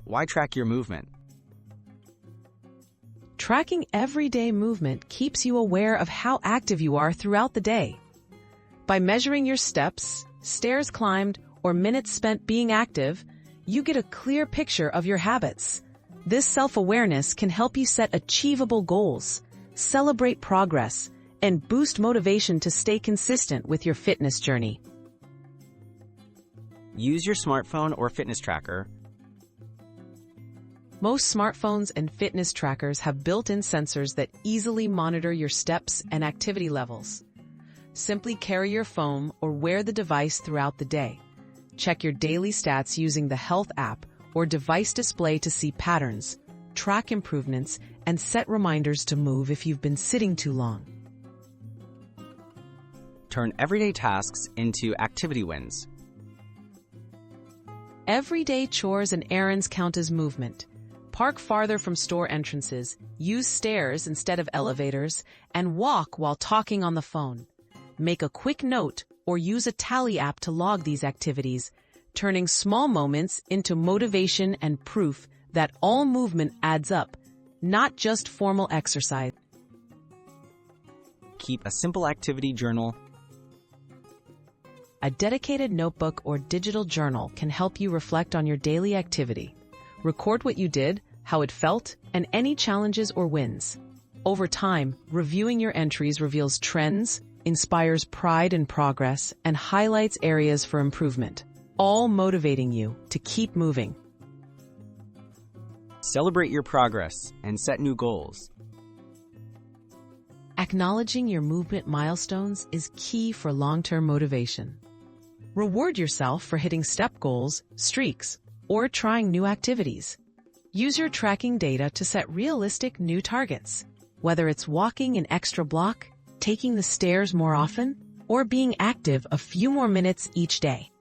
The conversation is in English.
Why track your movement? Tracking everyday movement keeps you aware of how active you are throughout the day. By measuring your steps, stairs climbed, or minutes spent being active, you get a clear picture of your habits. This self-awareness can help you set achievable goals, celebrate progress, and boost motivation to stay consistent with your fitness journey. Use your smartphone or fitness tracker. Most smartphones and fitness trackers have built-in sensors that easily monitor your steps and activity levels. Simply carry your phone or wear the device throughout the day. Check your daily stats using the Health app or device display to see patterns, track improvements, and set reminders to move if you've been sitting too long. Turn everyday tasks into activity wins. Everyday chores and errands count as movement. Park farther from store entrances, use stairs instead of elevators, and walk while talking on the phone. Make a quick note or use a tally app to log these activities, turning small moments into motivation and proof that all movement adds up, not just formal exercise. Keep a simple activity journal. A dedicated notebook or digital journal can help you reflect on your daily activity. Record what you did, how it felt, and any challenges or wins. Over time, reviewing your entries reveals trends, inspires pride in progress, and highlights areas for improvement, all motivating you to keep moving. Celebrate your progress and set new goals. Acknowledging your movement milestones is key for long-term motivation. Reward yourself for hitting step goals, streaks, or trying new activities. Use your tracking data to set realistic new targets, whether it's walking an extra block, taking the stairs more often, or being active a few more minutes each day.